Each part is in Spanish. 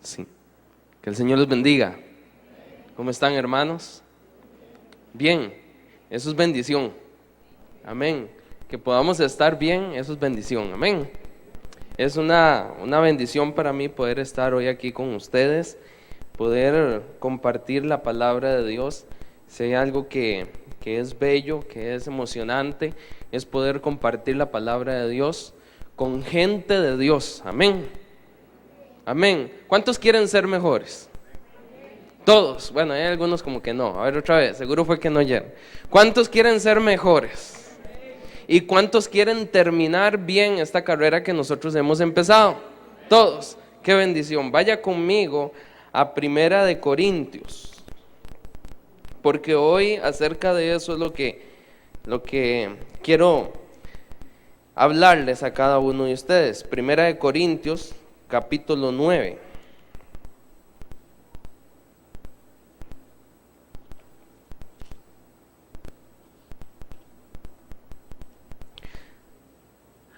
Sí. Que el Señor los bendiga. ¿Cómo están, hermanos? Bien, eso es bendición. Amén. Que podamos estar bien, eso es bendición. Amén. Es una bendición para mí poder estar hoy aquí con ustedes, poder compartir la palabra de Dios. Si hay algo que es bello, que es emocionante, es poder compartir la palabra de Dios con gente de Dios. Amén. Amén. ¿Cuántos quieren ser mejores? Todos. Bueno, hay algunos como que no. A ver otra vez, seguro fue que no oyeron. ¿Cuántos quieren ser mejores? ¿Y cuántos quieren terminar bien esta carrera que nosotros hemos empezado? Todos. Qué bendición. Vaya conmigo a Primera de Corintios, porque hoy acerca de eso es lo que quiero hablarles a cada uno de ustedes. Primera de Corintios, capítulo 9.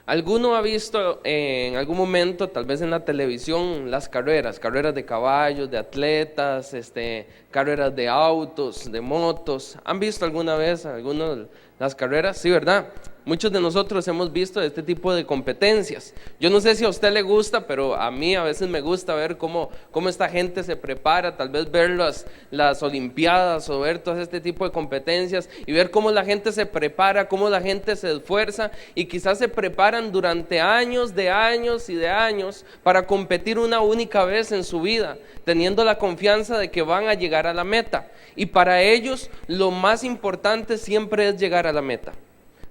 ¿Alguno ha visto en algún momento, tal vez en la televisión, las carreras de caballos, de atletas, carreras de autos, de motos? ¿Han visto alguna vez algunas de las carreras? Sí, ¿verdad? Muchos de nosotros hemos visto este tipo de competencias. Yo no sé si a usted le gusta, pero a mí a veces me gusta ver cómo esta gente se prepara, tal vez ver las olimpiadas o ver todo este tipo de competencias y ver cómo la gente se prepara, cómo la gente se esfuerza y quizás se preparan durante años para competir una única vez en su vida, teniendo la confianza de que van a llegar a la meta. Y para ellos lo más importante siempre es llegar a la meta.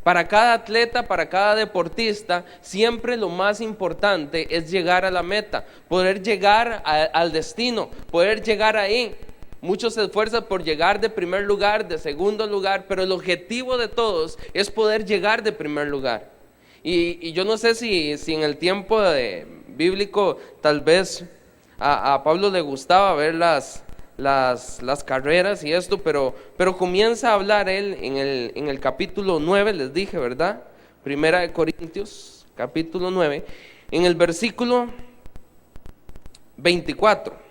Para cada atleta, para cada deportista, siempre lo más importante es llegar a la meta, poder llegar al destino, poder llegar ahí. Muchos se esfuerzan por llegar de primer lugar, de segundo lugar, pero el objetivo de todos es poder llegar de primer lugar. Y yo no sé si en el tiempo bíblico tal vez a Pablo le gustaba ver las carreras y esto, pero comienza a hablar él en el capítulo 9, les dije, ¿verdad? Primera de Corintios, capítulo 9, en el versículo 24.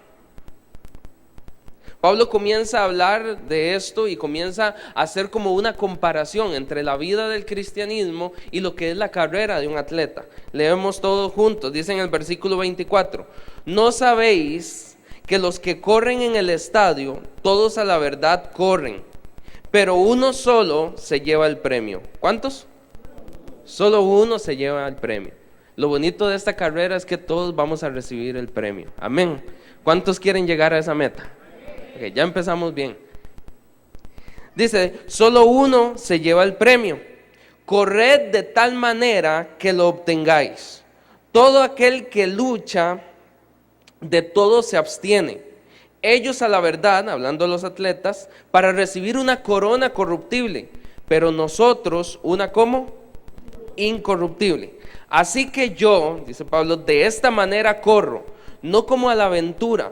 Pablo comienza a hablar de esto y comienza a hacer como una comparación entre la vida del cristianismo y lo que es la carrera de un atleta. Leemos todos juntos, dice en el versículo 24, ¿no sabéis que los que corren en el estadio, todos a la verdad corren, pero uno solo se lleva el premio? ¿Cuántos? Solo uno se lleva el premio. Lo bonito de esta carrera es que todos vamos a recibir el premio. Amén. ¿Cuántos quieren llegar a esa meta? Okay, ya empezamos bien. Dice, solo uno se lleva el premio. Corred de tal manera que lo obtengáis. Todo aquel que lucha, de todo se abstiene. Ellos a la verdad, hablando de los atletas, para recibir una corona corruptible, pero nosotros una como incorruptible. Así que yo, dice Pablo, de esta manera corro, no como a la aventura.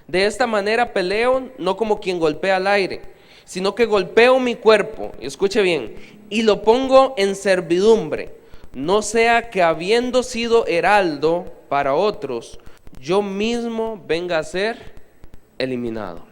De esta manera peleo, no como quien golpea al aire, sino que golpeo mi cuerpo, y escuche bien, y lo pongo en servidumbre, no sea que habiendo sido heraldo para otros, yo mismo venga a ser eliminado.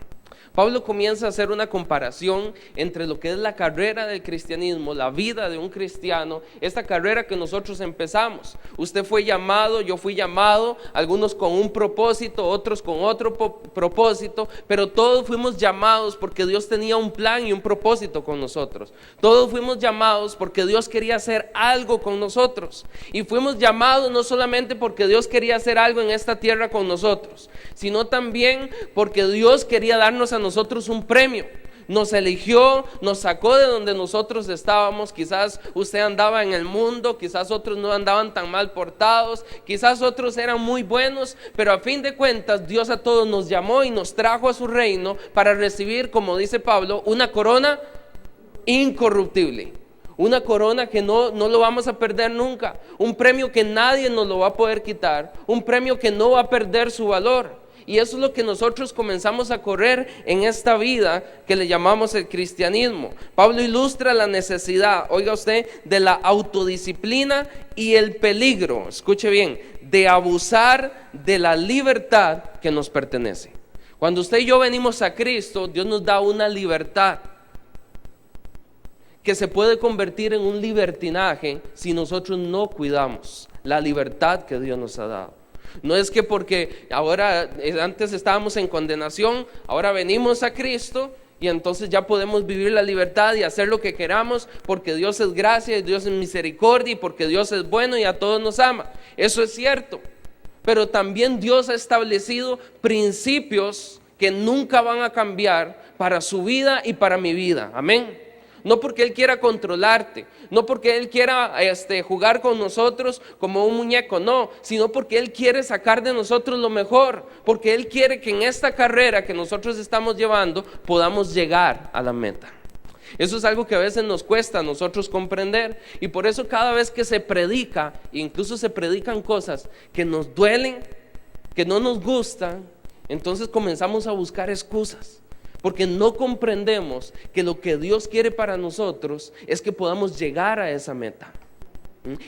Pablo comienza a hacer una comparación entre lo que es la carrera del cristianismo, la vida de un cristiano, esta carrera que nosotros empezamos. Usted fue llamado, yo fui llamado, algunos con un propósito, otros con otro propósito, pero todos fuimos llamados porque Dios tenía un plan y un propósito con nosotros. Todos fuimos llamados porque Dios quería hacer algo con nosotros. Y fuimos llamados no solamente porque Dios quería hacer algo en esta tierra con nosotros, sino también porque Dios quería darnos a nosotros un premio. Nos eligió, nos sacó de donde nosotros estábamos. Quizás usted andaba en el mundo, quizás otros no andaban tan mal portados, quizás otros eran muy buenos, pero a fin de cuentas Dios a todos nos llamó y nos trajo a su reino para recibir, como dice Pablo, una corona incorruptible. Una corona que no lo vamos a perder nunca, un premio que nadie nos lo va a poder quitar, un premio que no va a perder su valor. Y eso es lo que nosotros comenzamos a correr en esta vida que le llamamos el cristianismo. Pablo ilustra la necesidad, oiga usted, de la autodisciplina y el peligro, escuche bien, de abusar de la libertad que nos pertenece. Cuando usted y yo venimos a Cristo, Dios nos da una libertad que se puede convertir en un libertinaje si nosotros no cuidamos la libertad que Dios nos ha dado. No es que porque ahora, antes estábamos en condenación, ahora venimos a Cristo y entonces ya podemos vivir la libertad y hacer lo que queramos porque Dios es gracia y Dios es misericordia y porque Dios es bueno y a todos nos ama. Eso es cierto, pero también Dios ha establecido principios que nunca van a cambiar para su vida y para mi vida. Amén. No porque Él quiera controlarte, no porque Él quiera jugar con nosotros como un muñeco, no, sino porque Él quiere sacar de nosotros lo mejor, porque Él quiere que en esta carrera que nosotros estamos llevando podamos llegar a la meta. Eso es algo que a veces nos cuesta a nosotros comprender, y por eso cada vez que se predica, incluso se predican cosas que nos duelen, que no nos gustan, entonces comenzamos a buscar excusas. Porque no comprendemos que lo que Dios quiere para nosotros es que podamos llegar a esa meta.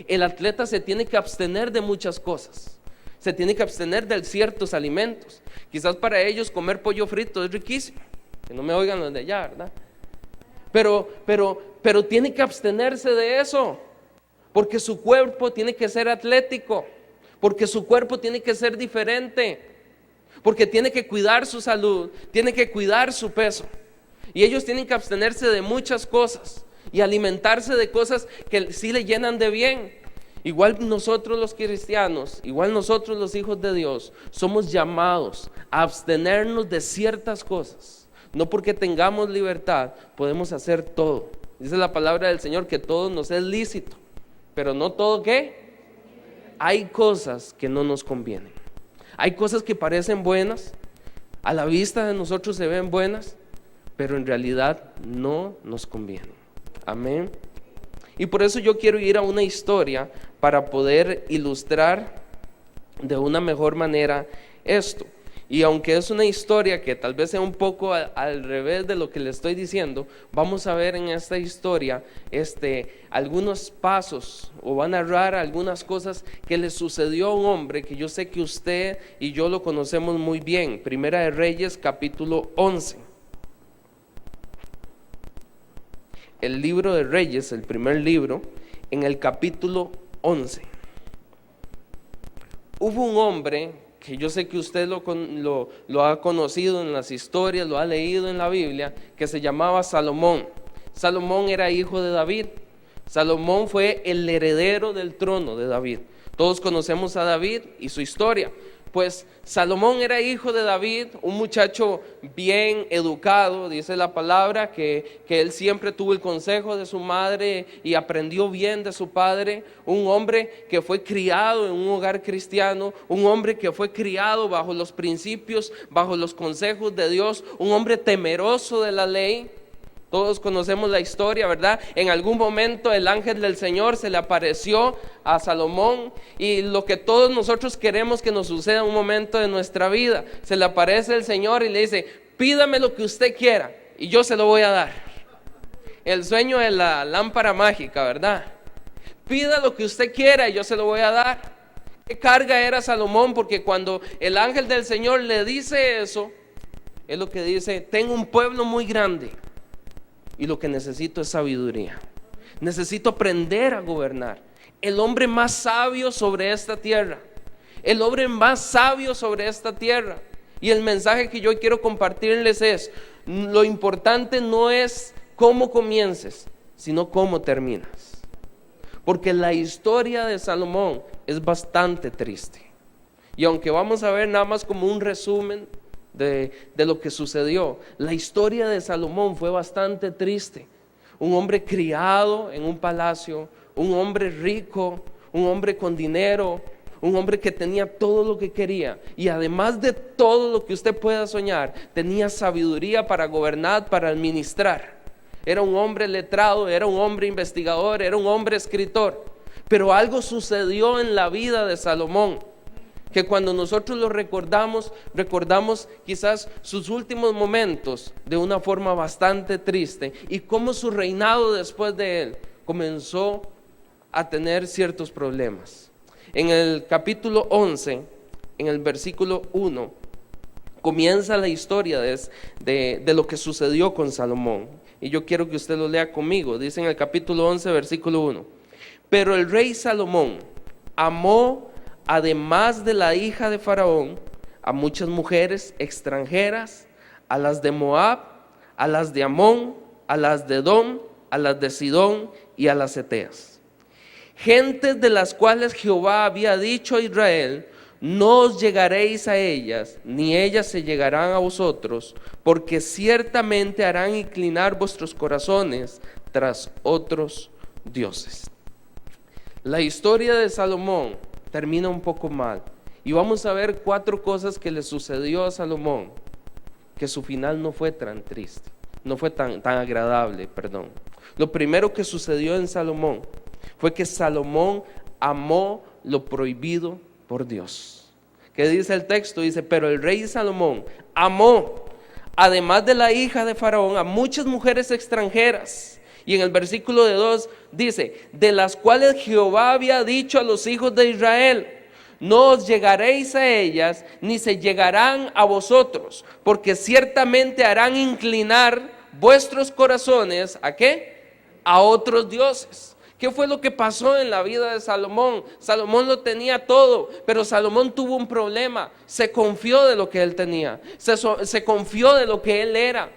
El atleta se tiene que abstener de muchas cosas. Se tiene que abstener de ciertos alimentos. Quizás para ellos comer pollo frito es riquísimo. Que no me oigan los de allá, ¿verdad? Pero tiene que abstenerse de eso. Porque su cuerpo tiene que ser atlético. Porque su cuerpo tiene que ser diferente. Porque tiene que cuidar su salud, tiene que cuidar su peso. Y ellos tienen que abstenerse de muchas cosas y alimentarse de cosas que sí le llenan de bien. Igual nosotros los cristianos, igual nosotros los hijos de Dios, somos llamados a abstenernos de ciertas cosas. No porque tengamos libertad podemos hacer todo. Dice la palabra del Señor que todo nos es lícito, pero no todo ¿qué? Hay cosas que no nos convienen. Hay cosas que parecen buenas, a la vista de nosotros se ven buenas, pero en realidad no nos convienen. Amén. Y por eso yo quiero ir a una historia para poder ilustrar de una mejor manera esto. Y aunque es una historia que tal vez sea un poco al revés de lo que le estoy diciendo, vamos a ver en esta historia algunos pasos, o va a narrar algunas cosas que le sucedió a un hombre que yo sé que usted y yo lo conocemos muy bien. Primera de Reyes, capítulo 11. El libro de Reyes, el primer libro, en el capítulo 11. Hubo un hombre que yo sé que usted lo ha conocido en las historias, lo ha leído en la Biblia, que se llamaba Salomón. Salomón era hijo de David. Salomón fue el heredero del trono de David. Todos conocemos a David y su historia. Pues Salomón era hijo de David, un muchacho bien educado, dice la palabra, que él siempre tuvo el consejo de su madre y aprendió bien de su padre. Un hombre que fue criado en un hogar cristiano, un hombre que fue criado bajo los principios, bajo los consejos de Dios, un hombre temeroso de la ley. Todos conocemos la historia, ¿verdad? En algún momento el ángel del Señor se le apareció a Salomón, y lo que todos nosotros queremos que nos suceda en un momento de nuestra vida, se le aparece el Señor y le dice: pídame lo que usted quiera y yo se lo voy a dar. El sueño de la lámpara mágica, ¿verdad? Pida lo que usted quiera y yo se lo voy a dar. Qué carga era Salomón, porque cuando el ángel del Señor le dice eso, es lo que dice: tengo un pueblo muy grande y lo que necesito es sabiduría. Necesito aprender a gobernar. El hombre más sabio sobre esta tierra. El hombre más sabio sobre esta tierra. Y el mensaje que yo quiero compartirles es: lo importante no es cómo comiences, sino cómo terminas. Porque la historia de Salomón es bastante triste. Y aunque vamos a ver nada más como un resumen de lo que sucedió, la historia de Salomón fue bastante triste. Un hombre criado en un palacio, un hombre rico, un hombre con dinero, un hombre que tenía todo lo que quería, y además de todo lo que usted pueda soñar, tenía sabiduría para gobernar, para administrar. Era un hombre letrado, era un hombre investigador, era un hombre escritor. Pero algo sucedió en la vida de Salomón, que cuando nosotros lo recordamos quizás sus últimos momentos de una forma bastante triste, y cómo su reinado después de él comenzó a tener ciertos problemas. En el capítulo 11, en el versículo 1, comienza la historia de lo que sucedió con Salomón. Y yo quiero que usted lo lea conmigo. Dice en el capítulo 11, versículo 1. Pero el rey Salomón amó, además de la hija de Faraón, a muchas mujeres extranjeras, a las de Moab, a las de Amón, a las de Edom, a las de Sidón y a las heteas. Gentes de las cuales Jehová había dicho a Israel: no os llegaréis a ellas, ni ellas se llegarán a vosotros, porque ciertamente harán inclinar vuestros corazones tras otros dioses. La historia de Salomón termina un poco mal, y vamos a ver 4 cosas que le sucedió a Salomón, que su final no fue tan triste, no fue tan agradable, perdón. Lo primero que sucedió en Salomón fue que Salomón amó lo prohibido por Dios. ¿Qué dice el texto? Dice: pero el rey Salomón amó, además de la hija de Faraón, a muchas mujeres extranjeras. Y en el versículo 2 dice: de las cuales Jehová había dicho a los hijos de Israel: no os llegaréis a ellas, ni se llegarán a vosotros, porque ciertamente harán inclinar vuestros corazones, ¿a qué? A otros dioses. ¿Qué fue lo que pasó en la vida de Salomón? Salomón lo tenía todo, pero Salomón tuvo un problema. Se confió de lo que él tenía, se confió de lo que él era.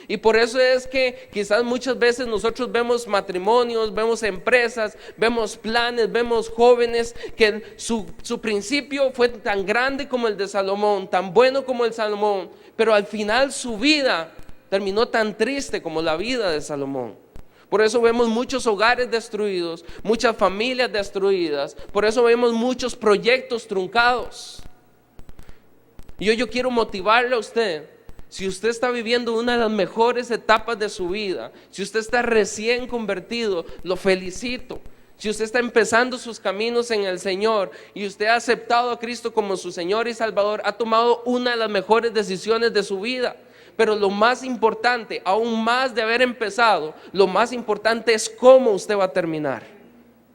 Y por eso es que quizás muchas veces nosotros vemos matrimonios, vemos empresas, vemos planes, vemos jóvenes que su principio fue tan grande como el de Salomón, tan bueno como el Salomón, pero al final su vida terminó tan triste como la vida de Salomón. Por eso vemos muchos hogares destruidos, muchas familias destruidas, por eso vemos muchos proyectos truncados. Y hoy yo quiero motivarle a usted. Si usted está viviendo una de las mejores etapas de su vida, si usted está recién convertido, lo felicito. Si usted está empezando sus caminos en el Señor y usted ha aceptado a Cristo como su Señor y Salvador, ha tomado una de las mejores decisiones de su vida. Pero lo más importante, aún más de haber empezado, lo más importante es cómo usted va a terminar.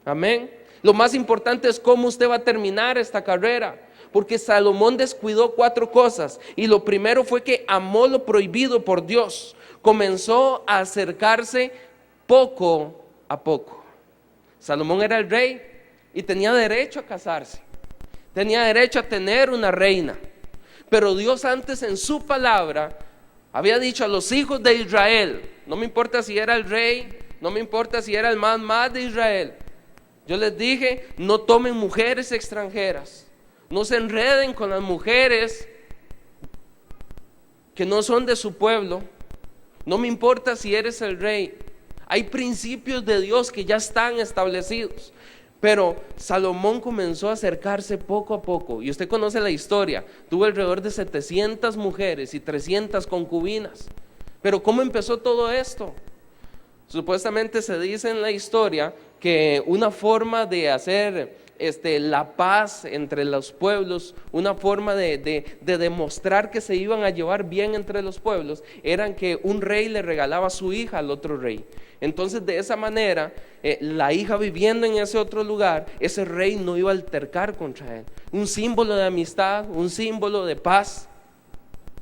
Amén. Lo más importante es cómo usted va a terminar esta carrera. Porque Salomón descuidó 4 cosas. Y lo primero fue que amó lo prohibido por Dios. Comenzó a acercarse poco a poco. Salomón era el rey y tenía derecho a casarse. Tenía derecho a tener una reina. Pero Dios antes en su palabra había dicho a los hijos de Israel: no me importa si era el rey, no me importa si era el más de Israel. Yo les dije: no tomen mujeres extranjeras. No se enreden con las mujeres que no son de su pueblo. No me importa si eres el rey. Hay principios de Dios que ya están establecidos. Pero Salomón comenzó a acercarse poco a poco. Y usted conoce la historia. Tuvo alrededor de 700 mujeres y 300 concubinas. Pero ¿cómo empezó todo esto? Supuestamente se dice en la historia que una forma de hacer la paz entre los pueblos, una forma de demostrar que se iban a llevar bien entre los pueblos, eran que un rey le regalaba a su hija al otro rey. Entonces de esa manera, la hija viviendo en ese otro lugar, ese rey no iba a altercar contra él. Un símbolo de amistad, un símbolo de paz.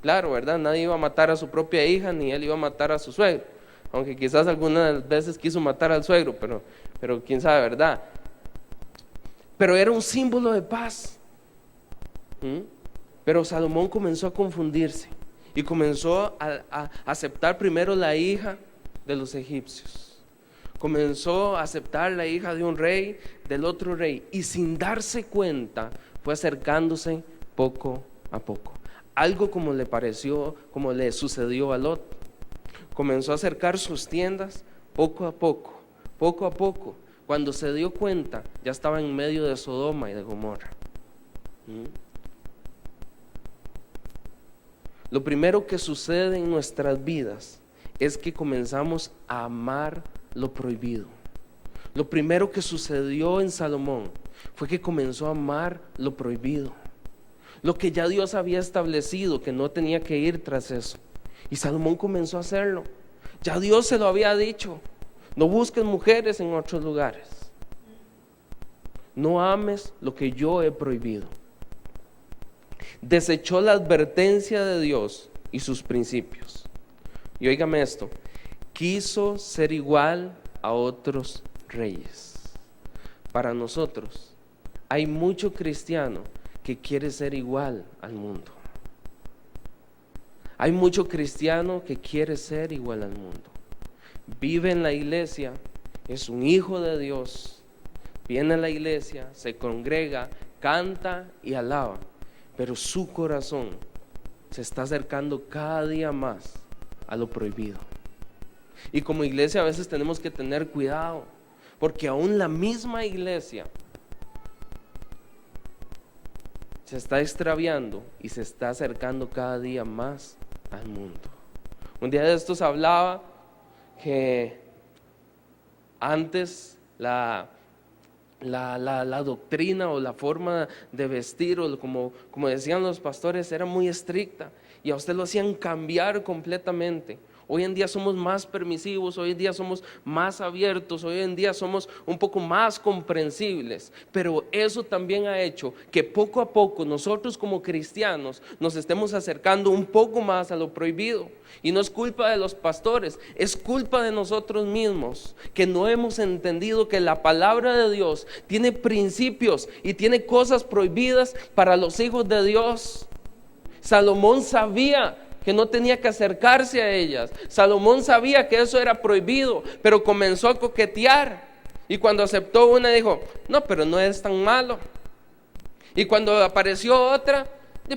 Claro, ¿verdad? Nadie iba a matar a su propia hija, ni él iba a matar a su suegro. Aunque quizás algunas veces quiso matar al suegro, pero quién sabe, ¿verdad? Pero era un símbolo de paz. Pero Salomón comenzó a confundirse y comenzó a aceptar primero la hija de los egipcios. Comenzó a aceptar la hija de un rey, del otro rey, y sin darse cuenta fue acercándose poco a poco. Algo como le pareció, como le sucedió a Lot. Comenzó a acercar sus tiendas poco a poco, poco a poco. Cuando se dio cuenta, ya estaba en medio de Sodoma y de Gomorra. Lo primero que sucede en nuestras vidas es que comenzamos a amar lo prohibido. Lo primero que sucedió en Salomón fue que comenzó a amar lo prohibido. Lo que ya Dios había establecido, que no tenía que ir tras eso. Y Salomón comenzó a hacerlo. Ya Dios se lo había dicho: no busques mujeres en otros lugares. no ames lo que yo he prohibido. Desechó la advertencia de Dios y sus principios. Y óigame esto, quiso ser igual a otros reyes. Para nosotros hay mucho cristiano que quiere ser igual al mundo. Hay mucho cristiano que quiere ser igual al mundo. Vive en la iglesia, es un hijo de Dios, viene a la iglesia, se congrega, canta y alaba, pero su corazón se está acercando cada día más a lo prohibido. Y como iglesia a veces tenemos que tener cuidado, porque aún la misma iglesia se está extraviando y se está acercando cada día más al mundo. Un día de estos hablaba que antes la doctrina o la forma de vestir, o como decían los pastores, era muy estricta y a usted lo hacían cambiar completamente. Hoy en día somos más permisivos, hoy en día somos más abiertos, hoy en día somos un poco más comprensibles, pero eso también ha hecho que poco a poco nosotros como cristianos nos estemos acercando un poco más a lo prohibido. Y no es culpa de los pastores, es culpa de nosotros mismos, que no hemos entendido que la palabra de Dios tiene principios y tiene cosas prohibidas para los hijos de Dios. Salomón sabía que no tenía que acercarse a ellas. Salomón sabía que eso era prohibido, pero comenzó a coquetear. Y cuando aceptó una dijo, no, pero no es tan malo. Y cuando apareció otra,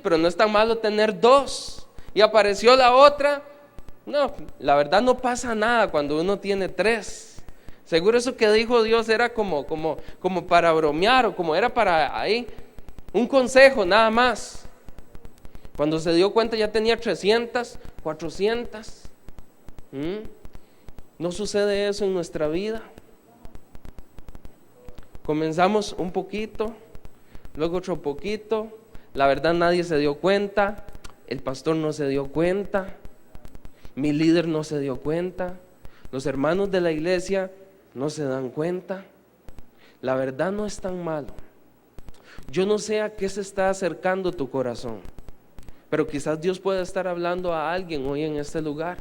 pero no es tan malo tener dos. Y apareció la otra, no, la verdad no pasa nada cuando uno tiene tres. Seguro eso que dijo Dios era como para bromear, o como era para ahí, un consejo nada más. Cuando se dio cuenta ya tenía 300, 400. ¿No sucede eso en nuestra vida? Comenzamos un poquito, luego otro poquito. La verdad nadie se dio cuenta. El pastor no se dio cuenta. Mi líder no se dio cuenta. Los hermanos de la iglesia no se dan cuenta. La verdad no es tan malo. Yo no sé a qué se está acercando tu corazón, pero quizás Dios pueda estar hablando a alguien hoy en este lugar.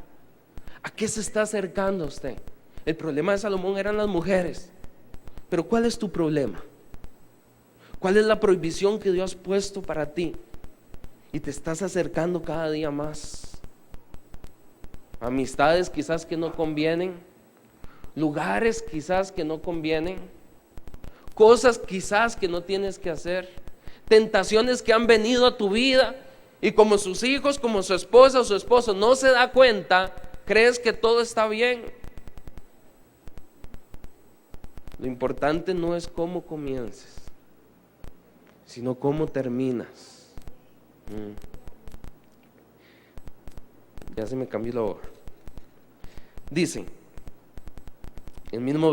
¿A qué se está acercando usted? El problema de Salomón eran las mujeres, pero ¿cuál es tu problema? ¿Cuál es la prohibición que Dios ha puesto para ti? Y te estás acercando cada día más. Amistades quizás que no convienen, lugares quizás que no convienen, cosas quizás que no tienes que hacer, tentaciones que han venido a tu vida. Y como sus hijos, como su esposa o su esposo no se da cuenta, crees que todo está bien. Lo importante no es cómo comiences, sino cómo terminas. Ya se me cambió la hoja. Dice, el mismo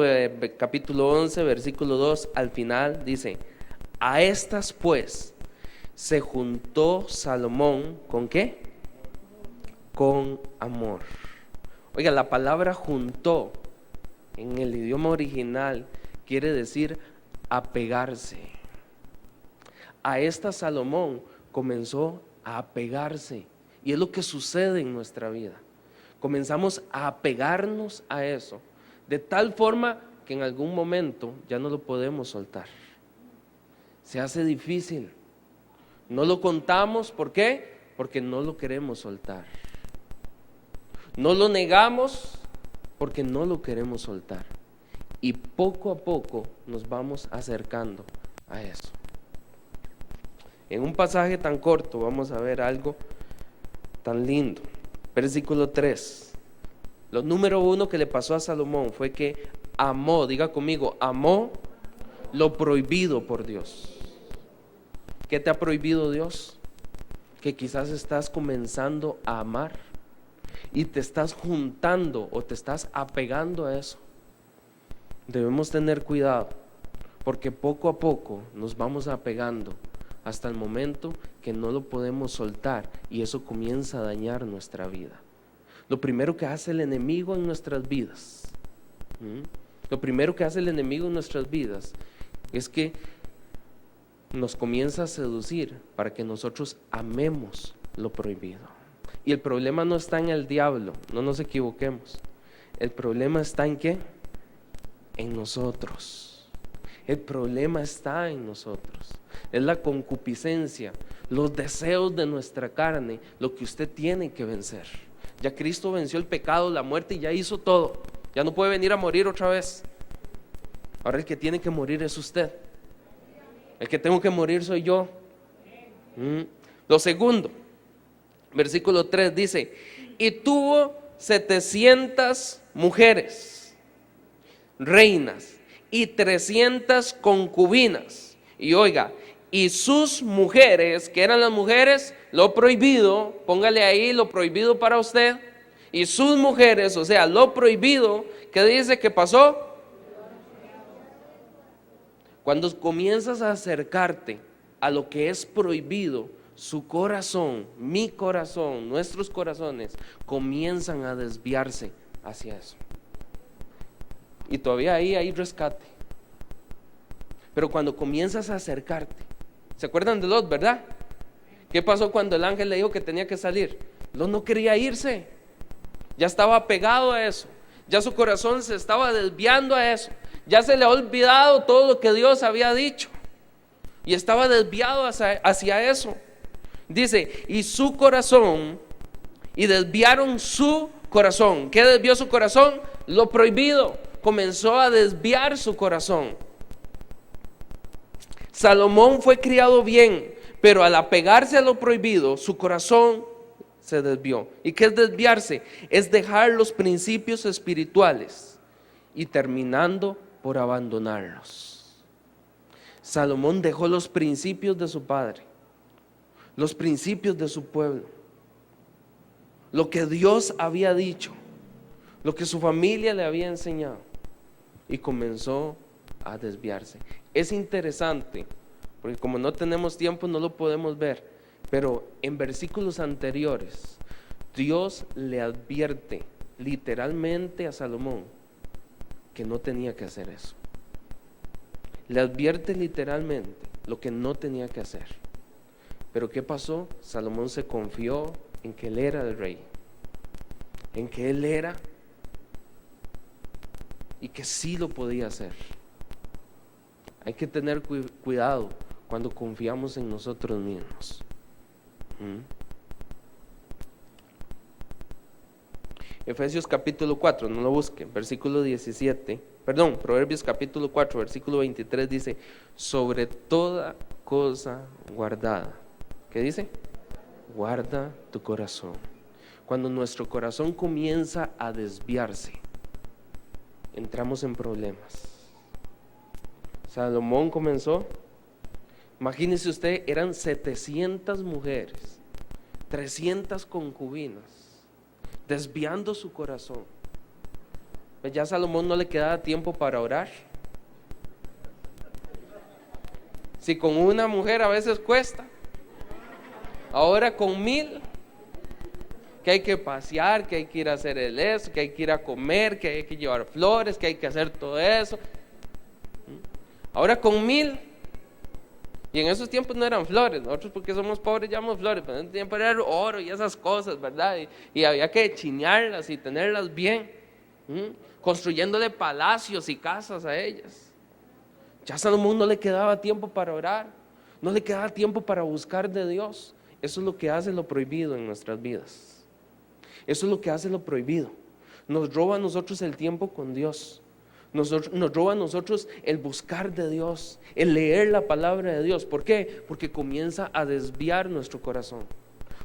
capítulo 11, versículo 2, al final dice, a estas pues se juntó Salomón, ¿con qué? Con amor. Oiga, la palabra juntó en el idioma original quiere decir apegarse. A esta Salomón comenzó a apegarse, y es lo que sucede en nuestra vida. Comenzamos a apegarnos a eso, de tal forma que en algún momento ya no lo podemos soltar. Se hace difícil. No lo contamos, ¿por qué? Porque no lo queremos soltar. No lo negamos porque no lo queremos soltar. Y poco a poco nos vamos acercando a eso. En un pasaje tan corto vamos a ver algo tan lindo. Versículo 3. Lo número 1 que le pasó a Salomón fue que amó, diga conmigo, amó lo prohibido por Dios. ¿Qué te ha prohibido Dios? Que quizás estás comenzando a amar y te estás juntando o te estás apegando a eso. Debemos tener cuidado, porque poco a poco nos vamos apegando hasta el momento que no lo podemos soltar, y eso comienza a dañar nuestra vida. Lo primero que hace el enemigo en nuestras vidas, lo primero que hace el enemigo en nuestras vidas es que nos comienza a seducir para que nosotros amemos lo prohibido. Y el problema no está en el diablo, no nos equivoquemos. El problema está en ¿qué? En nosotros. El problema está en nosotros. Es la concupiscencia, los deseos de nuestra carne, lo que usted tiene que vencer. Ya Cristo venció el pecado, la muerte y ya hizo todo. Ya no puede venir a morir otra vez. Ahora el que tiene que morir es usted. El que tengo que morir soy yo. Lo segundo, versículo 3 dice: y tuvo 700 mujeres, reinas, y 300 concubinas. Y oiga, y sus mujeres, que eran las mujeres, lo prohibido, póngale ahí lo prohibido para usted. Y sus mujeres, o sea, lo prohibido, ¿qué dice que pasó? Cuando comienzas a acercarte a lo que es prohibido, su corazón, mi corazón, nuestros corazones comienzan a desviarse hacia eso. Y todavía ahí hay rescate. Pero cuando comienzas a acercarte, ¿se acuerdan de Lot, verdad? ¿Qué pasó cuando el ángel le dijo que tenía que salir? Lot no quería irse, ya estaba pegado a eso, ya su corazón se estaba desviando a eso, ya se le ha olvidado todo lo que Dios había dicho y estaba desviado hacia eso. Dice, y su corazón, y desviaron su corazón. ¿Qué desvió su corazón? Lo prohibido. Comenzó a desviar su corazón. Salomón fue criado bien, pero al apegarse a lo prohibido, su corazón se desvió. ¿Y qué es desviarse? Es dejar los principios espirituales y terminando por abandonarlos. Salomón dejó los principios de su padre, los principios de su pueblo, lo que Dios había dicho, lo que su familia le había enseñado, y comenzó a desviarse. Es interesante, porque como no tenemos tiempo no lo podemos ver, pero en versículos anteriores Dios le advierte literalmente a Salomón que no tenía que hacer eso. Le advierte literalmente lo que no tenía que hacer. Pero ¿qué pasó? Salomón se confió en que él era el rey, en que él era y que sí lo podía hacer. Hay que tener cuidado cuando confiamos en nosotros mismos. Efesios capítulo 4, no lo busquen, versículo 17, Proverbios capítulo 4, versículo 23 dice: sobre toda cosa guardada. ¿Qué dice? Guarda tu corazón. Cuando nuestro corazón comienza a desviarse, entramos en problemas. Salomón comenzó, imagínese usted, eran 700 mujeres, 300 concubinas, desviando su corazón. Ya a Salomón no le quedaba tiempo para orar. Si con una mujer a veces cuesta, ahora con 1000, que hay que pasear, que hay que ir a hacer que hay que ir a comer, que hay que llevar flores, que hay que hacer todo eso. Ahora con 1000, y en esos tiempos no eran flores, nosotros porque somos pobres llamamos flores, pero en ese tiempo era oro y esas cosas, ¿verdad? Y había que chinearlas y tenerlas bien, construyéndole palacios y casas a ellas. Ya a Salomón no le quedaba tiempo para orar, no le quedaba tiempo para buscar de Dios. Eso es lo que hace lo prohibido en nuestras vidas. Eso es lo que hace lo prohibido. Nos roba a nosotros el tiempo con Dios. Nos roba a nosotros el buscar de Dios, el leer la palabra de Dios. ¿Por qué? Porque comienza a desviar nuestro corazón.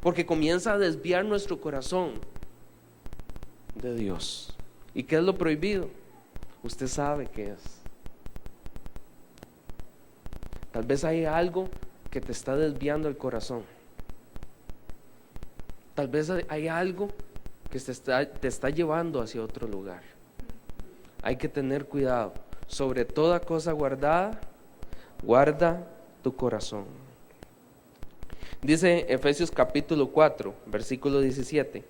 Porque comienza a desviar nuestro corazón de Dios. ¿Y qué es lo prohibido? Usted sabe qué es. Tal vez hay algo que te está desviando el corazón. Tal vez hay algo que te está llevando hacia otro lugar. Hay que tener cuidado. Sobre toda cosa guardada, guarda tu corazón. Dice Efesios capítulo 4, versículo 17: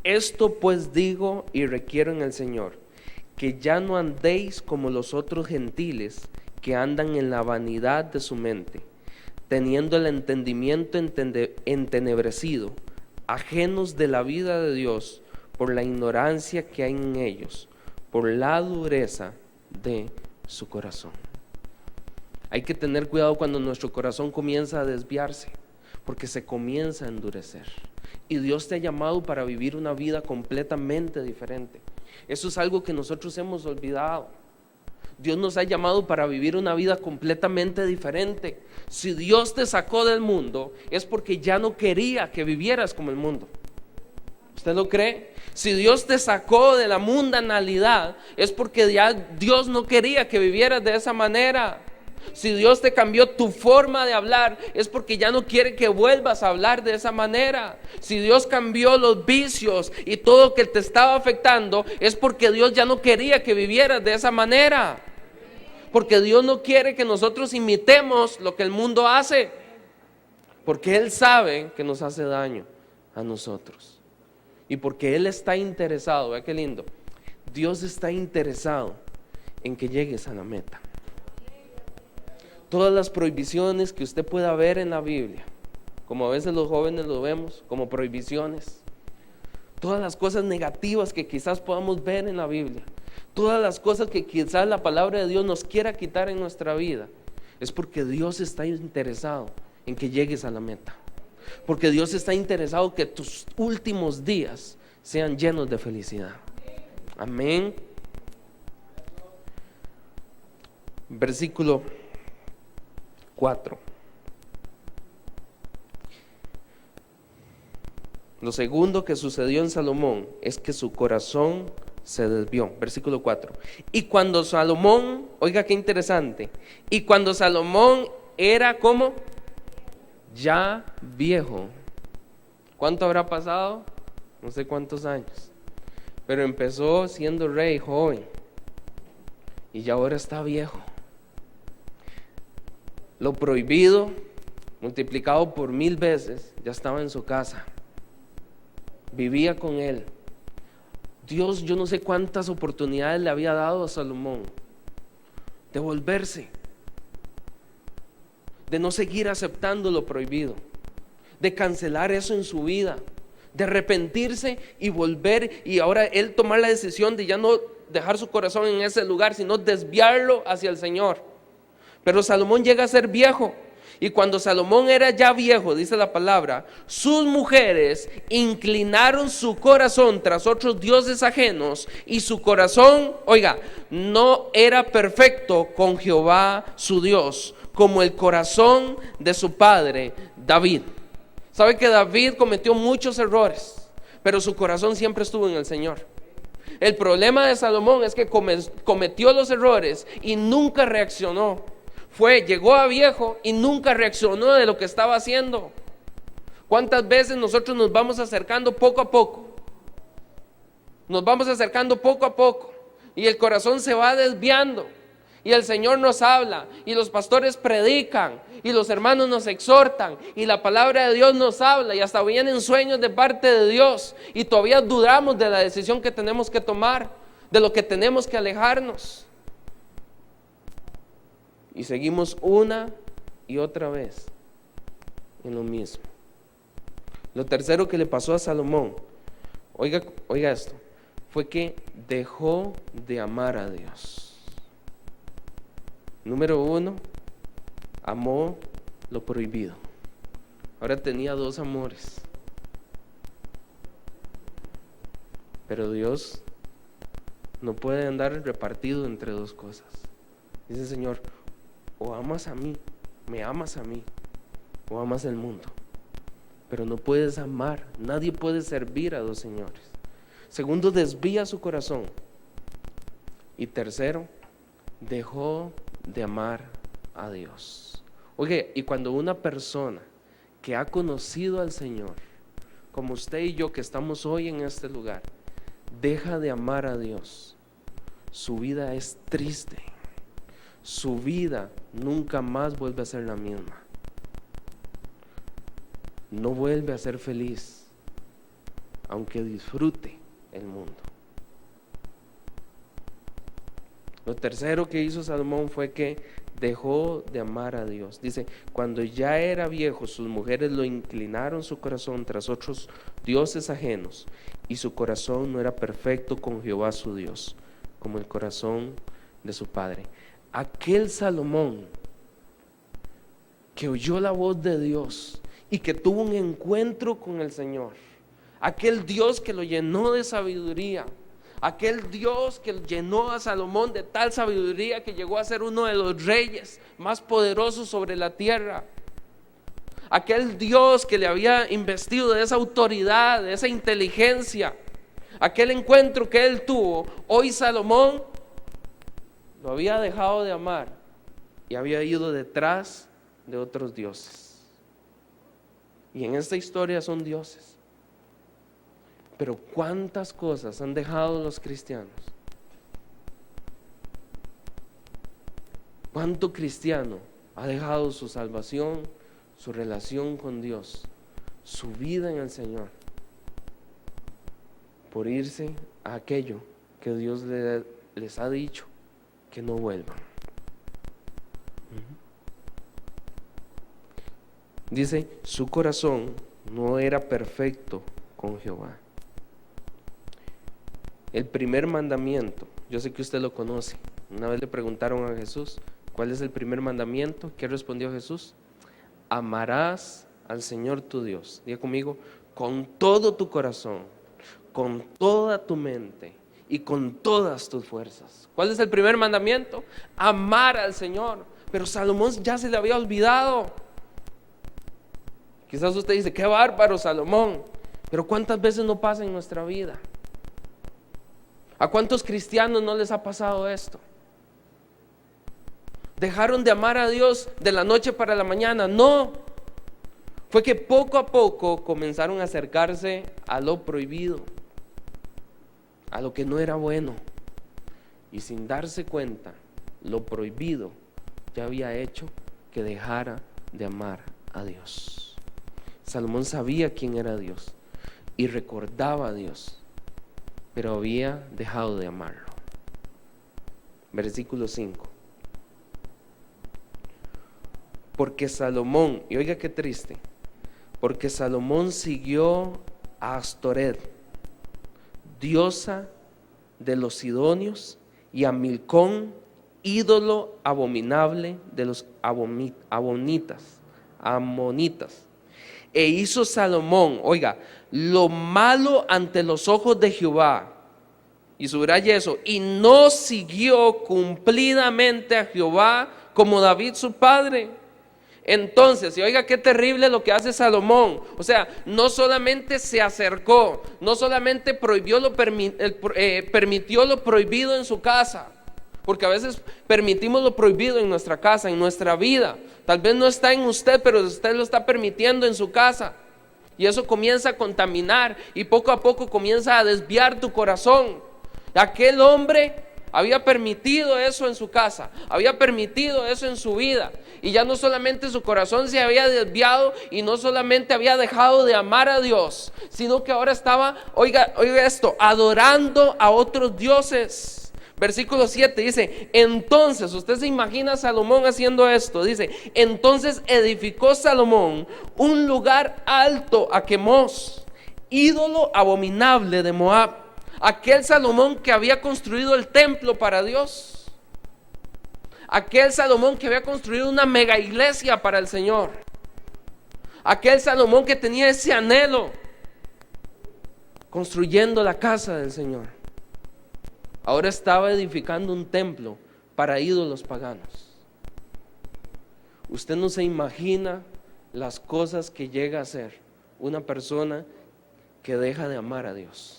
esto pues digo y requiero en el Señor, que ya no andéis como los otros gentiles que andan en la vanidad de su mente, teniendo el entendimiento entenebrecido, ajenos de la vida de Dios por la ignorancia que hay en ellos, por la dureza de su corazón. Hay que tener cuidado cuando nuestro corazón comienza a desviarse, porque se comienza a endurecer. Y Dios te ha llamado para vivir una vida completamente diferente. Eso es algo que nosotros hemos olvidado. Dios nos ha llamado para vivir una vida completamente diferente. Si Dios te sacó del mundo, es porque ya no quería que vivieras como el mundo. ¿Usted lo cree? Si Dios te sacó de la mundanalidad, es porque ya Dios no quería que vivieras de esa manera. Si Dios te cambió tu forma de hablar, es porque ya no quiere que vuelvas a hablar de esa manera. Si Dios cambió los vicios y todo lo que te estaba afectando, es porque Dios ya no quería que vivieras de esa manera. Porque Dios no quiere que nosotros imitemos lo que el mundo hace, porque Él sabe que nos hace daño a nosotros. Y porque Él está interesado, vea qué lindo, Dios está interesado en que llegues a la meta. Todas las prohibiciones que usted pueda ver en la Biblia, como a veces los jóvenes lo vemos, como prohibiciones, todas las cosas negativas que quizás podamos ver en la Biblia, todas las cosas que quizás la palabra de Dios nos quiera quitar en nuestra vida, es porque Dios está interesado en que llegues a la meta. Porque Dios está interesado que tus últimos días sean llenos de felicidad. Amén. Versículo 4. Lo segundo que sucedió en Salomón es que su corazón se desvió. Versículo 4. Y cuando Salomón, oiga qué interesante, y cuando Salomón era como ya viejo. ¿Cuánto habrá pasado? No sé cuántos años. Pero empezó siendo rey joven y ya ahora está viejo. Lo prohibido multiplicado por 1000 veces ya estaba en su casa. Vivía con él. Dios, yo no sé cuántas oportunidades le había dado a Salomón de volverse, de no seguir aceptando lo prohibido, de cancelar eso en su vida, de arrepentirse y volver, y ahora él tomar la decisión de ya no dejar su corazón en ese lugar, sino desviarlo hacia el Señor. Pero Salomón llega a ser viejo, y cuando Salomón era ya viejo, dice la palabra, sus mujeres inclinaron su corazón tras otros dioses ajenos, y su corazón, oiga, no era perfecto con Jehová su Dios, como el corazón de su padre David. Sabe que David cometió muchos errores, pero su corazón siempre estuvo en el Señor. El problema de Salomón es que cometió los errores y nunca reaccionó. Llegó a viejo y nunca reaccionó de lo que estaba haciendo. ¿Cuántas veces nosotros nos vamos acercando poco a poco? Nos vamos acercando poco a poco y el corazón se va desviando. Y el Señor nos habla, y los pastores predican, y los hermanos nos exhortan, y la palabra de Dios nos habla, y hasta vienen sueños de parte de Dios, y todavía dudamos de la decisión que tenemos que tomar, de lo que tenemos que alejarnos. Y seguimos una y otra vez en lo mismo. Lo tercero que le pasó a Salomón, oiga esto, fue que dejó de amar a Dios. Número 1, amó lo prohibido. Ahora tenía 2 amores. Pero Dios no puede andar repartido entre 2 cosas. Dice el Señor, o amas a mí, me amas a mí, o amas el mundo. Pero no puedes amar, nadie puede servir a 2 señores. Segundo, desvía su corazón. Y tercero, dejó de amar a Dios. Oye, y cuando una persona que ha conocido al Señor, como usted y yo que estamos hoy en este lugar, deja de amar a Dios, su vida es triste. Su vida nunca más vuelve a ser la misma. No vuelve a ser feliz, aunque disfrute el mundo. Lo tercero que hizo Salomón fue que dejó de amar a Dios. Dice, cuando ya era viejo, sus mujeres lo inclinaron su corazón tras otros dioses ajenos, y su corazón no era perfecto con Jehová su Dios, como el corazón de su padre. Aquel Salomón que oyó la voz de Dios y que tuvo un encuentro con el Señor, aquel Dios que lo llenó de sabiduría, aquel Dios que llenó a Salomón de tal sabiduría que llegó a ser uno de los reyes más poderosos sobre la tierra, aquel Dios que le había investido de esa autoridad, de esa inteligencia, aquel encuentro que él tuvo, hoy Salomón lo había dejado de amar y había ido detrás de otros dioses. Y en esta historia son dioses. Pero ¿cuántas cosas han dejado los cristianos? ¿Cuánto cristiano ha dejado su salvación, su relación con Dios, su vida en el Señor, por irse a aquello que Dios les ha dicho que no vuelvan? Dice, su corazón no era perfecto con Jehová. El primer mandamiento, yo sé que usted lo conoce. Una vez le preguntaron a Jesús, ¿cuál es el primer mandamiento? ¿Qué respondió Jesús? Amarás al Señor tu Dios. Diga conmigo, con todo tu corazón, con toda tu mente y con todas tus fuerzas. ¿Cuál es el primer mandamiento? Amar al Señor. Pero Salomón ya se le había olvidado. Quizás usted dice, qué bárbaro Salomón. Pero ¿cuántas veces no pasa en nuestra vida? ¿A cuántos cristianos no les ha pasado esto? ¿Dejaron de amar a Dios de la noche para la mañana? No. Fue que poco a poco comenzaron a acercarse a lo prohibido, a lo que no era bueno. Y sin darse cuenta, lo prohibido ya había hecho que dejara de amar a Dios. Salomón sabía quién era Dios y recordaba a Dios, pero había dejado de amarlo. Versículo 5. Porque Salomón, y oiga qué triste, porque Salomón siguió a Astoret, diosa de los sidonios, y a Milcón, ídolo abominable de los amonitas. E hizo Salomón, oiga, lo malo ante los ojos de Jehová, y subraya eso, y no siguió cumplidamente a Jehová como David su padre. Entonces, y oiga qué terrible lo que hace Salomón. O sea, no solamente se acercó, no solamente permitió lo prohibido en su casa, porque a veces permitimos lo prohibido en nuestra casa, en nuestra vida. Tal vez no está en usted, pero usted lo está permitiendo en su casa. Y eso comienza a contaminar y poco a poco comienza a desviar tu corazón. Aquel hombre había permitido eso en su casa, había permitido eso en su vida. Y ya no solamente su corazón se había desviado y no solamente había dejado de amar a Dios, sino que ahora estaba, oiga esto, adorando a otros dioses. Versículo 7 dice, entonces, usted se imagina a Salomón haciendo esto, dice, entonces edificó Salomón un lugar alto a Quemos, ídolo abominable de Moab. Aquel Salomón que había construido el templo para Dios, aquel Salomón que había construido una mega iglesia para el Señor, aquel Salomón que tenía ese anhelo, construyendo la casa del Señor, ahora estaba edificando un templo para ídolos paganos. Usted no se imagina las cosas que llega a hacer una persona que deja de amar a Dios.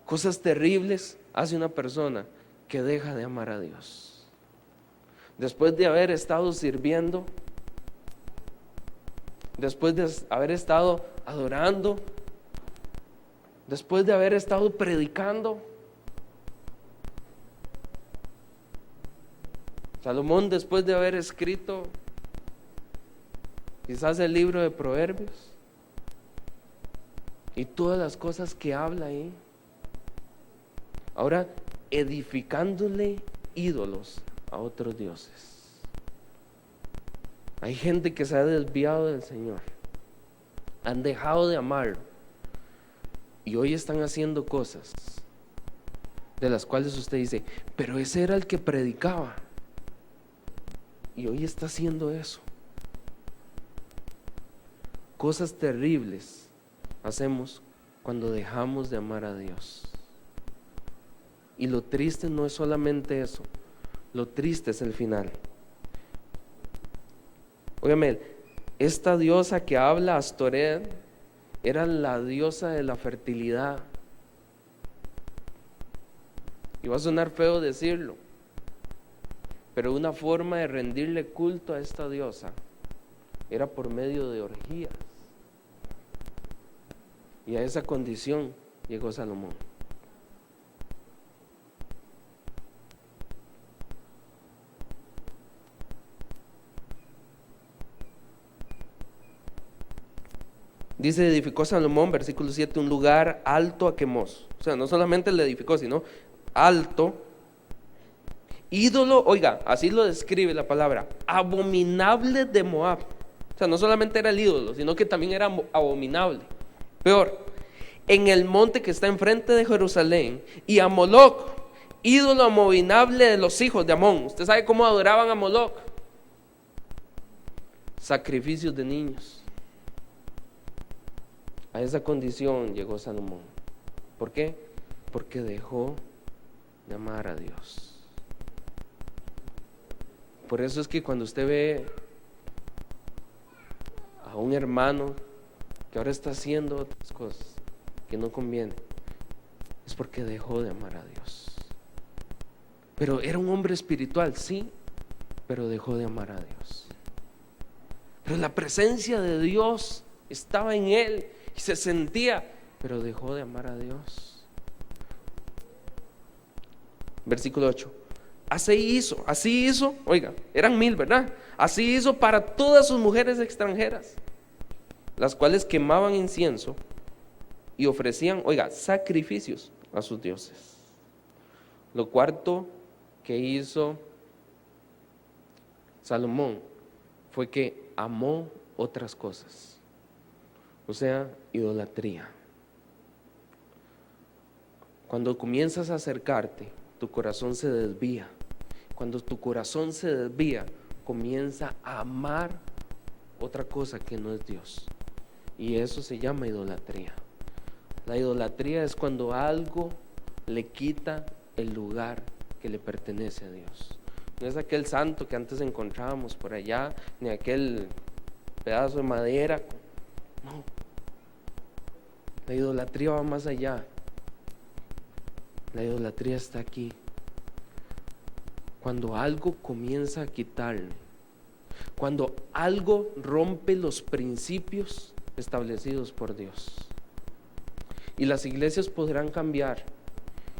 Cosas terribles hace una persona que deja de amar a Dios. Después de haber estado sirviendo, después de haber estado adorando, después de haber estado predicando, Salomón, después de haber escrito quizás el libro de Proverbios y todas las cosas que habla ahí, ahora edificándole ídolos a otros dioses. Hay gente que se ha desviado del Señor, han dejado de amarlo y hoy están haciendo cosas de las cuales usted dice, pero ese era el que predicaba y hoy está haciendo eso. Cosas terribles hacemos cuando dejamos de amar a Dios. Y lo triste no es solamente eso, lo triste es el final. Óigame, esta diosa que habla, Astoret, era la diosa de la fertilidad. Y va a sonar feo decirlo, pero una forma de rendirle culto a esta diosa era por medio de orgías. Y a esa condición llegó Salomón. Dice, edificó Salomón, versículo 7, un lugar alto a Quemos. O sea, no solamente le edificó, sino alto. Ídolo, oiga, así lo describe la palabra, abominable de Moab. O sea, no solamente era el ídolo, sino que también era abominable. Peor, en el monte que está enfrente de Jerusalén, y a Moloc, ídolo abominable de los hijos de Amón. ¿Usted sabe cómo adoraban a Moloc? Sacrificios de niños. A esa condición llegó Salomón. ¿Por qué? Porque dejó de amar a Dios. Por eso es que cuando usted ve a un hermano que ahora está haciendo otras cosas que no conviene, es porque dejó de amar a Dios. Pero era un hombre espiritual, sí, pero dejó de amar a Dios. Pero la presencia de Dios estaba en él y se sentía, pero dejó de amar a Dios. Versículo 8. Así hizo, oiga, eran 1000, ¿verdad? Así hizo para todas sus mujeres extranjeras, las cuales quemaban incienso y ofrecían, oiga, sacrificios a sus dioses. Lo cuarto que hizo Salomón fue que amó otras cosas, o sea, idolatría. Cuando comienzas a acercarte, tu corazón se desvía. Cuando tu corazón se desvía, comienza a amar otra cosa que no es Dios. Y eso se llama idolatría. La idolatría es cuando algo le quita el lugar que le pertenece a Dios. No es aquel santo que antes encontrábamos por allá, ni aquel pedazo de madera. No. La idolatría va más allá. La idolatría está aquí. Cuando algo comienza a quitarle, cuando algo rompe los principios establecidos por Dios. Y las iglesias podrán cambiar,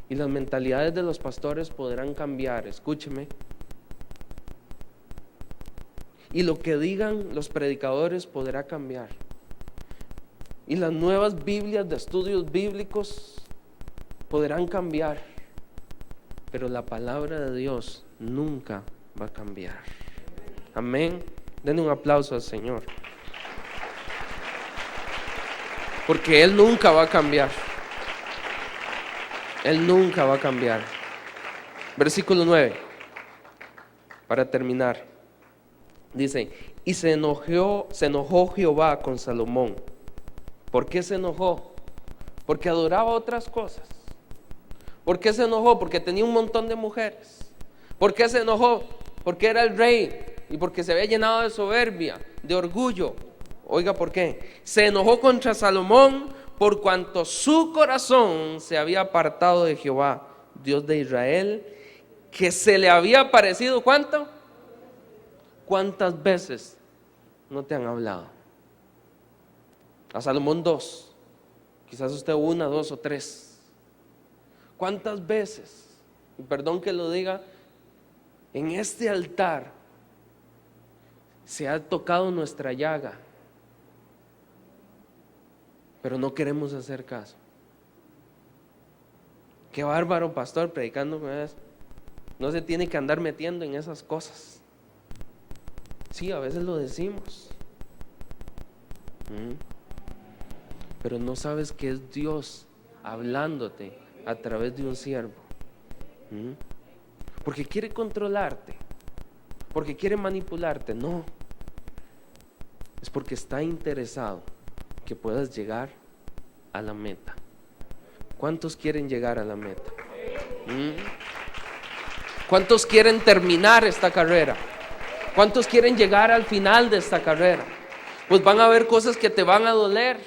y las mentalidades de los pastores podrán cambiar, escúcheme. Y lo que digan los predicadores podrá cambiar. Y las nuevas Biblias de estudios bíblicos podrán cambiar, pero la palabra de Dios nunca va a cambiar. Amén. Denle un aplauso al Señor, porque Él nunca va a cambiar. Él nunca va a cambiar. Versículo 9, para terminar, dice: y se enojó Jehová con Salomón. ¿Por qué se enojó? Porque adoraba otras cosas. ¿Por qué se enojó? Porque tenía un montón de mujeres. ¿Por qué se enojó? Porque era el rey y porque se había llenado de soberbia, de orgullo. Oiga, ¿por qué? Se enojó contra Salomón por cuanto su corazón se había apartado de Jehová, Dios de Israel, que se le había aparecido. ¿Cuánto? ¿Cuántas veces no te han hablado? A Salomón 2, quizás usted 1, 2 o 3. ¿Cuántas veces, y perdón que lo diga, en este altar se ha tocado nuestra llaga, pero no queremos hacer caso? Qué bárbaro, pastor, predicando con eso. No se tiene que andar metiendo en esas cosas. Sí, a veces lo decimos. Pero no sabes que es Dios hablándote a través de un siervo. Porque quiere controlarte, porque quiere manipularte. No, es porque está interesado que puedas llegar a la meta. ¿Cuántos quieren llegar a la meta? ¿Cuántos quieren terminar esta carrera? ¿Cuántos quieren llegar al final de esta carrera? Pues van a haber cosas que te van a doler,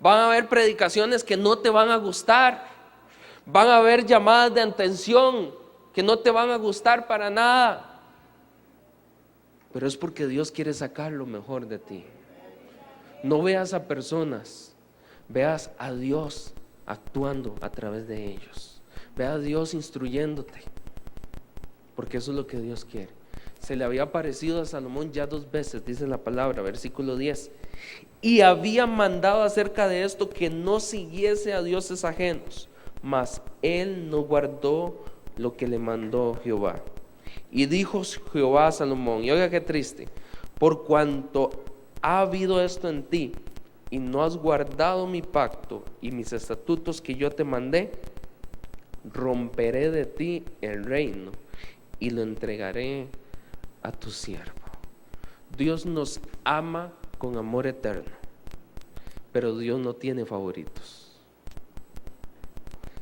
van a haber predicaciones que no te van a gustar, van a haber llamadas de atención que no te van a gustar para nada, pero es porque Dios quiere sacar lo mejor de ti. No veas a personas, veas a Dios actuando a través de ellos. Ve a Dios instruyéndote, porque eso es lo que Dios quiere. Se le había aparecido a Salomón ya 2 veces, dice la palabra, versículo 10, y había mandado acerca de esto que no siguiese a dioses ajenos, mas él no guardó lo que le mandó Jehová. Y dijo Jehová a Salomón, y oiga qué triste, por cuanto ha habido esto en ti y no has guardado mi pacto y mis estatutos que yo te mandé, romperé de ti el reino y lo entregaré a tu siervo. Dios nos ama con amor eterno, pero Dios no tiene favoritos.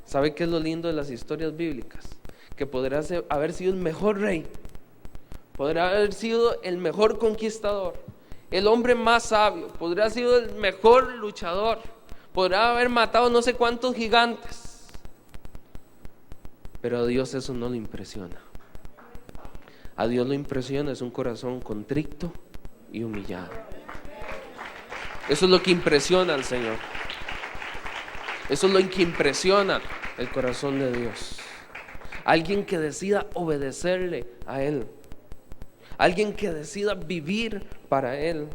¿Sabe qué es lo lindo de las historias bíblicas? Que podrá haber sido el mejor rey, podrá haber sido el mejor conquistador, el hombre más sabio, podrá haber sido el mejor luchador, podrá haber matado no sé cuántos gigantes, pero a Dios eso no le impresiona. A Dios lo impresiona es un corazón contrito y humillado. Eso es lo que impresiona al Señor. Eso es lo que impresiona el corazón de Dios. Alguien que decida obedecerle a Él. Alguien que decida vivir para Él.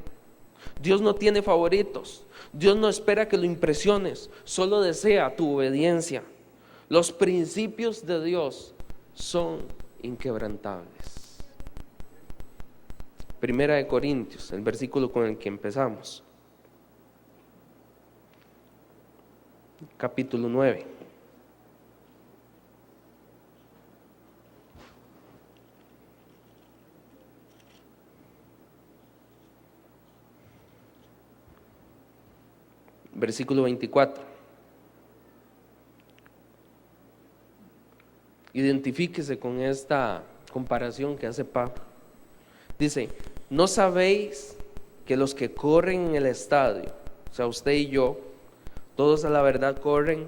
Dios no tiene favoritos. Dios no espera que lo impresiones, solo desea tu obediencia. Los principios de Dios son inquebrantables. Primera de Corintios, el versículo con el que empezamos. Capítulo 9. Versículo 24. Identifíquese con esta comparación que hace Pablo. Dice, ¿no sabéis que los que corren en el estadio, o sea, usted y yo, todos a la verdad corren,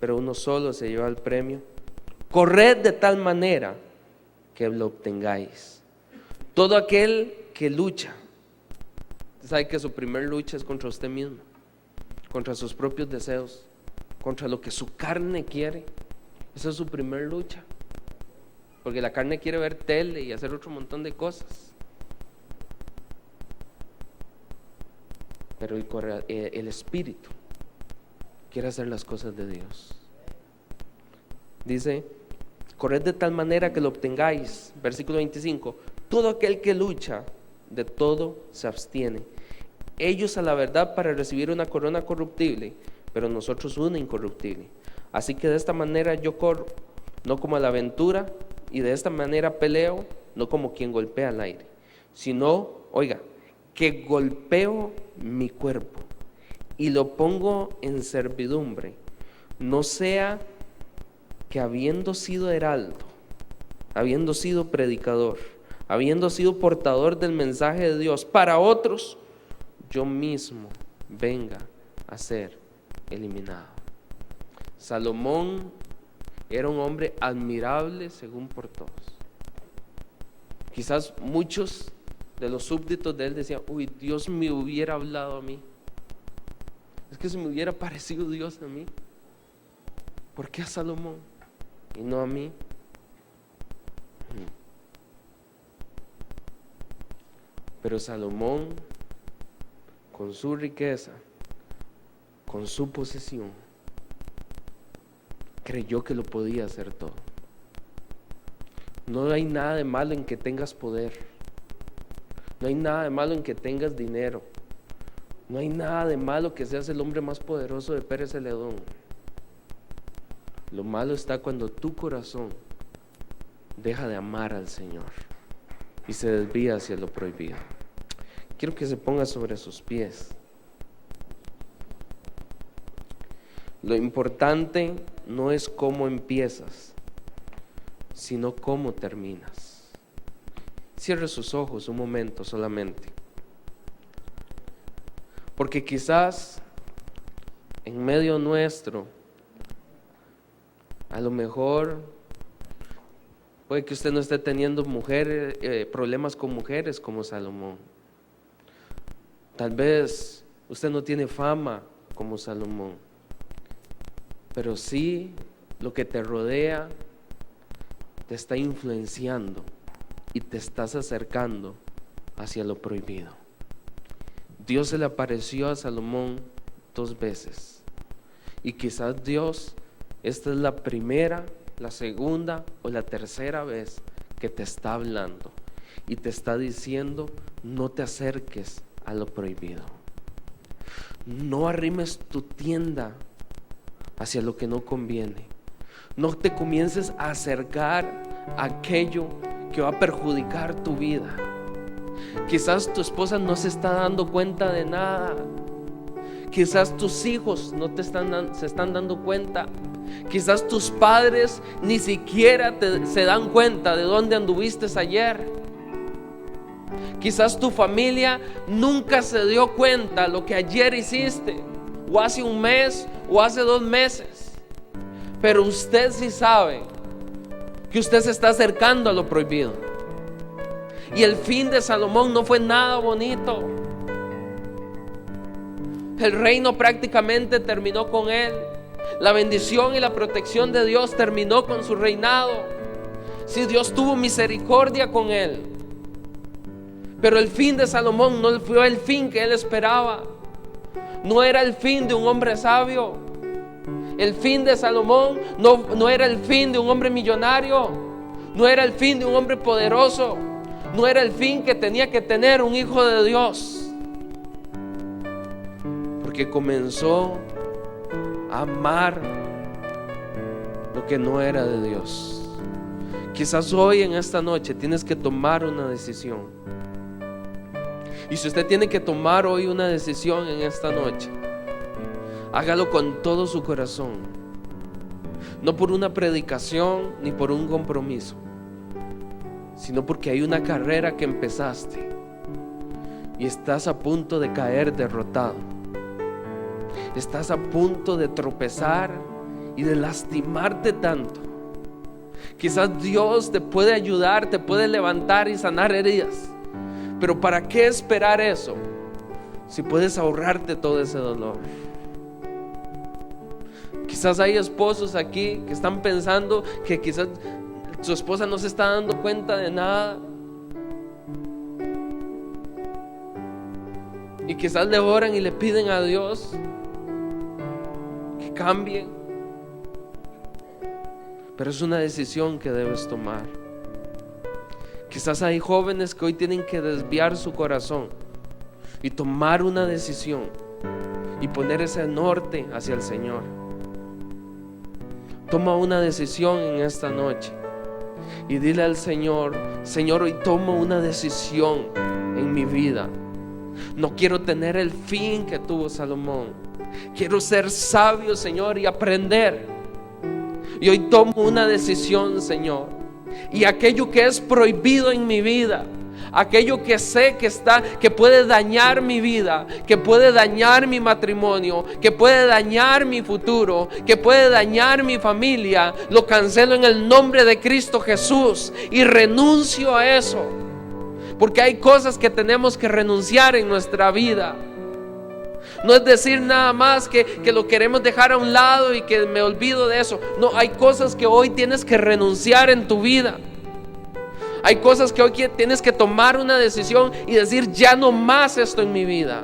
pero uno solo se lleva el premio? Corred de tal manera que lo obtengáis. Todo aquel que lucha, sabe que su primer lucha es contra usted mismo, contra sus propios deseos, contra lo que su carne quiere. Esa es su primer lucha, porque la carne quiere ver tele y hacer otro montón de cosas. Pero el espíritu quiere hacer las cosas de Dios. Dice, corred de tal manera que lo obtengáis. Versículo 25, todo aquel que lucha, de todo se abstiene. Ellos a la verdad para recibir una corona corruptible, pero nosotros una incorruptible. Así que de esta manera yo corro, no como a la aventura, y de esta manera peleo, no como quien golpea al aire, sino, oiga, que golpeo mi cuerpo y lo pongo en servidumbre, no sea que habiendo sido heraldo, habiendo sido predicador, habiendo sido portador del mensaje de Dios para otros, yo mismo venga a ser eliminado. Salomón era un hombre admirable según por todos. Quizás muchos de los súbditos de él decían, uy, Dios me hubiera hablado a mí. Es que se me hubiera parecido Dios a mí. ¿Por qué a Salomón y no a mí? Pero Salomón, con su riqueza, con su posesión, creyó que lo podía hacer todo. No hay nada de malo en que tengas poder. No hay nada de malo en que tengas dinero. No hay nada de malo que seas el hombre más poderoso de Pérez Celedón. Lo malo está cuando tu corazón deja de amar al Señor y se desvía hacia lo prohibido. Quiero que se ponga sobre sus pies. Lo importante no es cómo empiezas, sino cómo terminas. Cierre sus ojos un momento solamente. Porque quizás en medio nuestro, a lo mejor puede que usted no esté teniendo problemas con mujeres como Salomón. Tal vez usted no tiene fama como Salomón, pero sí lo que te rodea te está influenciando y te estás acercando hacia lo prohibido. Dios se le apareció a Salomón 2 veces y quizás Dios, esta es la primera, la segunda o la tercera vez que te está hablando y te está diciendo: no te acerques a lo prohibido, no arrimes tu tienda hacia lo que no conviene, no te comiences a acercar a aquello que va a perjudicar tu vida. Quizás tu esposa no se está dando cuenta de nada, quizás tus hijos no se están dando cuenta, quizás tus padres ni siquiera se dan cuenta de dónde anduviste ayer. Quizás tu familia nunca se dio cuenta lo que ayer hiciste, o hace un mes, o hace 2 meses. Pero usted sí sabe que usted se está acercando a lo prohibido. Y el fin de Salomón no fue nada bonito. El reino prácticamente terminó con él. La bendición y la protección de Dios terminó con su reinado. Sí, Dios tuvo misericordia con él, pero el fin de Salomón no fue el fin que él esperaba. No era el fin de un hombre sabio. El fin de Salomón no era el fin de un hombre millonario. No era el fin de un hombre poderoso. No era el fin que tenía que tener un hijo de Dios. Porque comenzó a amar lo que no era de Dios. Quizás hoy en esta noche tienes que tomar una decisión. Y si usted tiene que tomar hoy una decisión en esta noche, hágalo con todo su corazón. No por una predicación ni por un compromiso, sino porque hay una carrera que empezaste y estás a punto de caer derrotado. Estás a punto de tropezar y de lastimarte tanto. Quizás Dios te puede ayudar, te puede levantar y sanar heridas. Pero ¿para qué esperar eso si puedes ahorrarte todo ese dolor? Quizás hay esposos aquí que están pensando que quizás su esposa no se está dando cuenta de nada, y quizás le oran y le piden a Dios que cambie. Pero es una decisión que debes tomar. Quizás hay jóvenes que hoy tienen que desviar su corazón y tomar una decisión y poner ese norte hacia el Señor. Toma una decisión en esta noche y dile al Señor: Señor, hoy tomo una decisión en mi vida. No quiero tener el fin que tuvo Salomón. Quiero ser sabio, Señor, y aprender. Y hoy tomo una decisión, Señor. Y aquello que es prohibido en mi vida, aquello que sé que puede dañar mi vida, que puede dañar mi matrimonio, que puede dañar mi futuro, que puede dañar mi familia, lo cancelo en el nombre de Cristo Jesús y renuncio a eso. Porque hay cosas que tenemos que renunciar en nuestra vida. No es decir nada más que lo queremos dejar a un lado y que me olvido de eso. No, hay cosas que hoy tienes que renunciar en tu vida. Hay cosas que hoy tienes que tomar una decisión y decir: ya no más esto en mi vida.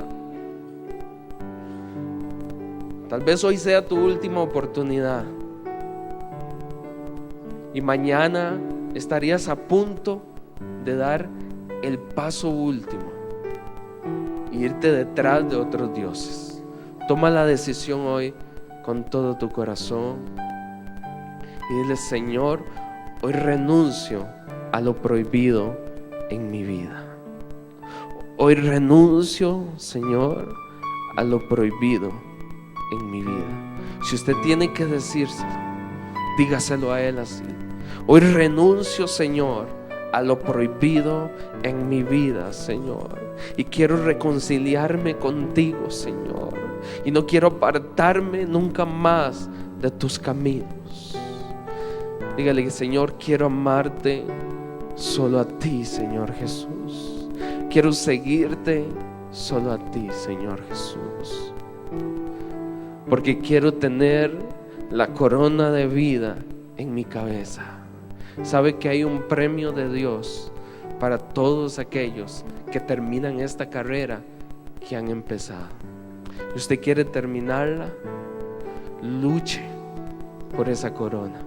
Tal vez hoy sea tu última oportunidad. y mañana estarías a punto de dar el paso último e irte detrás de otros dioses. Toma la decisión hoy con todo tu corazón y dile: Señor, hoy renuncio a lo prohibido en mi vida. Hoy renuncio, Señor, a lo prohibido en mi vida. Si usted tiene que decírselo, dígaselo a Él así: hoy renuncio, Señor, a lo prohibido en mi vida, Señor, y quiero reconciliarme contigo, Señor, y no quiero apartarme nunca más de tus caminos. Dígale: Señor, quiero amarte solo a ti, Señor Jesús. Quiero seguirte solo a ti, Señor Jesús, porque quiero tener la corona de vida en mi cabeza. Sabe que hay un premio de Dios para todos aquellos que terminan esta carrera que han empezado. Y usted quiere terminarla, luche por esa corona.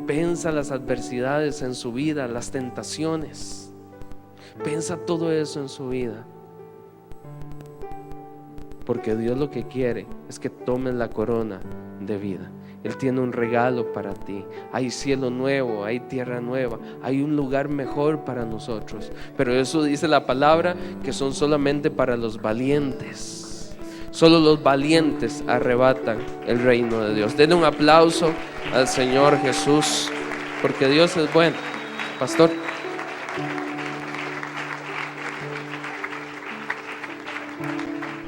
Venza las adversidades en su vida, las tentaciones. Venza todo eso en su vida, porque Dios lo que quiere es que tomes la corona de vida. Él tiene un regalo para ti. Hay cielo nuevo, hay tierra nueva, hay un lugar mejor para nosotros. Pero eso dice la palabra que son solamente para los valientes. Solo los valientes arrebatan el reino de Dios. Denle un aplauso al Señor Jesús, porque Dios es bueno. Pastor.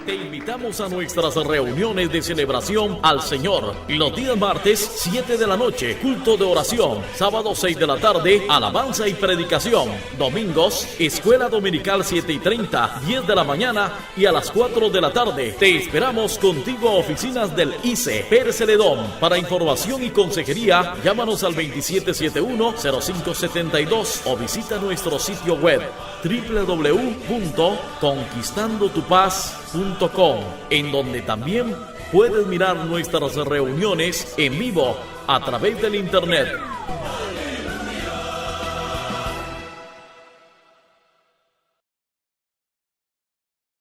Te invitamos a nuestras reuniones de celebración al Señor. Los días martes, 7 de la noche, culto de oración. Sábado, 6 de la tarde, alabanza y predicación. Domingos, escuela dominical 7:30, 10 de la mañana y a las 4 de la tarde. Te esperamos contigo a oficinas del ICE, Pérez Celedón. Para información y consejería, llámanos al 2771-0572 o visita nuestro sitio web www.conquistandotupaz.com, en donde también puedes mirar nuestras reuniones en vivo a través del internet.